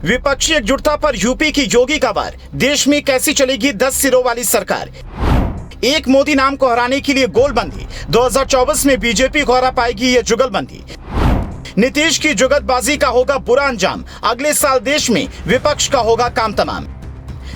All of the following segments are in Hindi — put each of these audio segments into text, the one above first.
विपक्षी एकजुटता पर यूपी की योगी का वार। देश में कैसी चलेगी 10 सिरों वाली सरकार। एक मोदी नाम को हराने के लिए गोलबंदी। 2024 में बीजेपी को हरा पाएगी ये जुगलबंदी। नीतीश की जुगतबाजी का होगा बुरा अंजाम। अगले साल देश में विपक्ष का होगा काम तमाम।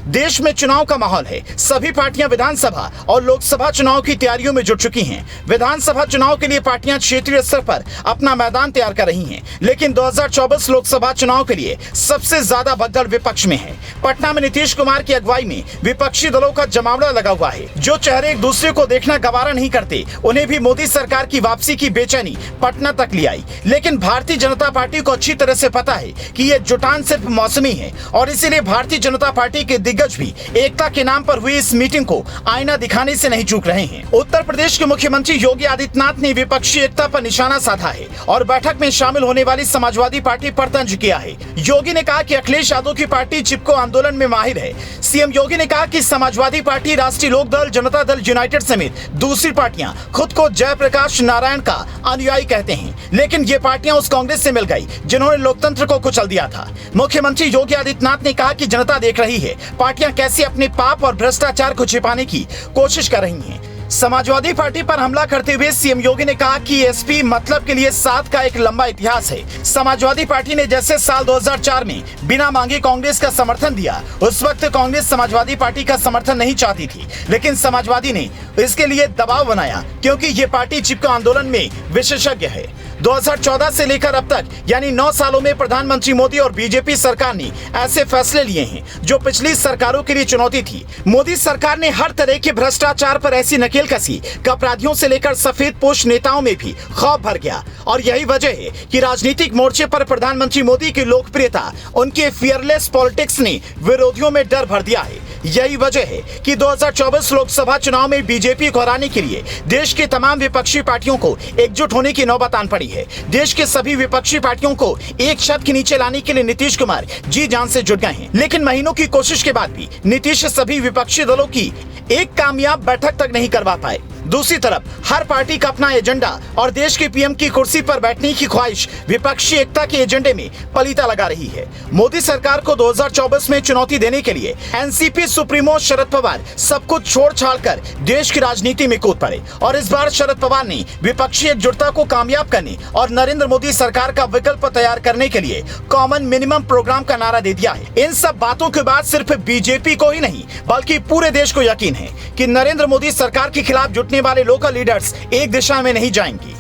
देश में चुनाव का माहौल है। सभी पार्टियां विधानसभा और लोकसभा चुनाव की तैयारियों में जुट चुकी हैं। विधानसभा चुनाव के लिए पार्टियां क्षेत्रीय स्तर पर अपना मैदान तैयार कर रही हैं, लेकिन 2024 लोकसभा चुनाव के लिए सबसे ज्यादा भगदड़ विपक्ष में है। पटना में नीतीश कुमार की अगुवाई में विपक्षी दलों का जमावड़ा लगा हुआ है। जो चेहरे एक दूसरे को देखना गवारा नहीं करते, उन्हें भी मोदी सरकार की वापसी की बेचैनी पटना तक ले आई। लेकिन भारतीय जनता पार्टी को अच्छी तरह से पता है कि ये जुटान सिर्फ मौसमी है, और इसीलिए भारतीय जनता पार्टी के दिग्गज भी एकता के नाम पर हुई इस मीटिंग को आईना दिखाने से नहीं चूक रहे हैं। उत्तर प्रदेश के मुख्यमंत्री योगी आदित्यनाथ ने विपक्षी एकता पर निशाना साधा है और बैठक में शामिल होने वाली समाजवादी पार्टी पर तंज किया है। योगी ने कहा कि अखिलेश यादव की पार्टी चिपको आंदोलन में माहिर है। सीएम योगी ने कहा कि समाजवादी पार्टी, राष्ट्रीय लोक दल, जनता दल यूनाइटेड समेत दूसरी पार्टियां खुद को जयप्रकाश नारायण का अनुयायी कहते हैं, लेकिन ये पार्टियां उस कांग्रेस से मिल गई जिन्होंने लोकतंत्र को कुचल दिया था। मुख्यमंत्री योगी आदित्यनाथ ने कहा कि जनता देख रही है पार्टियां कैसे अपने पाप और भ्रष्टाचार को छिपाने की कोशिश कर रही हैं। समाजवादी पार्टी पर हमला करते हुए सीएम योगी ने कहा कि एसपी मतलब के लिए 7 का एक लंबा इतिहास है। समाजवादी पार्टी ने जैसे साल 2004 में बिना मांगे कांग्रेस का समर्थन दिया, उस वक्त कांग्रेस समाजवादी पार्टी का समर्थन नहीं चाहती थी, लेकिन समाजवादी ने इसके लिए दबाव बनाया क्योंकि ये पार्टी चिपको आंदोलन में विशेषज्ञ है। 2014 से लेकर अब तक यानी 9 सालों में प्रधानमंत्री मोदी और बीजेपी सरकार ने ऐसे फैसले लिए हैं जो पिछली सरकारों के लिए चुनौती थी। मोदी सरकार ने हर तरह के भ्रष्टाचार पर ऐसी नकेल कसी कि अपराधियों से लेकर सफेद पोश नेताओं में भी खौफ भर गया, और यही वजह है कि राजनीतिक मोर्चे पर प्रधानमंत्री मोदी की लोकप्रियता, उनके फियरलेस पॉलिटिक्स ने विरोधियों में डर भर दिया है। यही वजह है कि 2024 लोकसभा चुनाव में बीजेपी को हराने के लिए देश के तमाम विपक्षी पार्टियों को एकजुट होने की नौबत आन पड़ी है। देश के सभी विपक्षी पार्टियों को एक छत के नीचे लाने के लिए नीतीश कुमार जी जान से जुट गए हैं, लेकिन महीनों की कोशिश के बाद भी नीतीश सभी विपक्षी दलों की एक कामयाब बैठक तक नहीं करवा पाए। दूसरी तरफ हर पार्टी का अपना एजेंडा और देश के पीएम की कुर्सी पर बैठने की ख्वाहिश विपक्षी एकता के एजेंडे में पलीता लगा रही है। मोदी सरकार को 2024 में चुनौती देने के लिए एनसीपी सुप्रीमो शरद पवार सब कुछ छोड़ छाड़ कर देश की राजनीति में कूद पड़े, और इस बार शरद पवार ने विपक्षी एकजुटता को कामयाब करने और नरेंद्र मोदी सरकार का विकल्प तैयार करने के लिए कॉमन मिनिमम प्रोग्राम का नारा दे दिया है। इन सब बातों के बाद सिर्फ बीजेपी को ही नहीं बल्कि पूरे देश को यकीन है कि नरेंद्र मोदी सरकार के खिलाफ जुटने वाले लोकल लीडर्स एक दिशा में नहीं जाएंगी,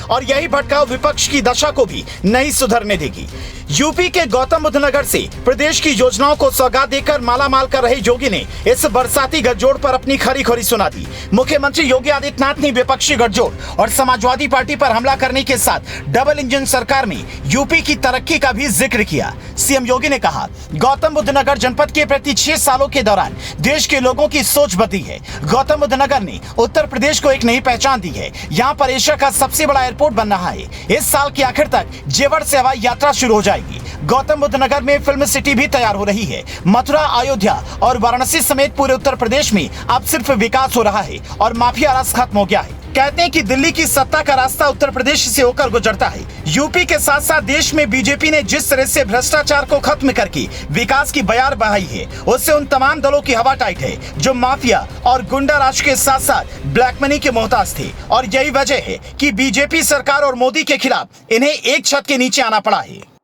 और यही भटकाव विपक्ष की दशा को भी नहीं सुधरने देगी। यूपी के गौतम बुद्ध नगर से प्रदेश की योजनाओं को सौगात देकर मालामाल कर रहे योगी ने इस बरसाती गठजोड़ पर अपनी खरी खोरी सुना दी। मुख्यमंत्री योगी आदित्यनाथ ने विपक्षी गठजोड़ और समाजवादी पार्टी पर हमला करने के साथ डबल इंजन सरकार में यूपी की तरक्की का भी जिक्र किया। सीएम योगी ने कहा, गौतम बुद्ध नगर जनपद के प्रति 6 सालों के दौरान देश के लोगों की सोच बदली है। गौतम बुद्ध नगर ने उत्तर प्रदेश को एक नई पहचान दी है। यहाँ पर एशिया का सबसे बड़ा एयरपोर्ट बन रहा है। इस साल के आखिर तक जेवर से हवाई यात्रा शुरू हो जाएगी। गौतम बुद्ध नगर में फिल्म सिटी भी तैयार हो रही है। मथुरा, अयोध्या और वाराणसी समेत पूरे उत्तर प्रदेश में अब सिर्फ विकास हो रहा है और माफिया राज खत्म हो गया है। कहते हैं कि दिल्ली की सत्ता का रास्ता उत्तर प्रदेश से होकर गुजरता है। यूपी के साथ साथ देश में बीजेपी ने जिस तरह से भ्रष्टाचार को खत्म करके विकास की बयार बहाई है, उससे उन तमाम दलों की हवा टाइट है जो माफिया और गुंडा राज के साथ साथ ब्लैक मनी के मोहताज थे, और यही वजह है कि बीजेपी सरकार और मोदी के खिलाफ इन्हें एक छत के नीचे आना पड़ा है।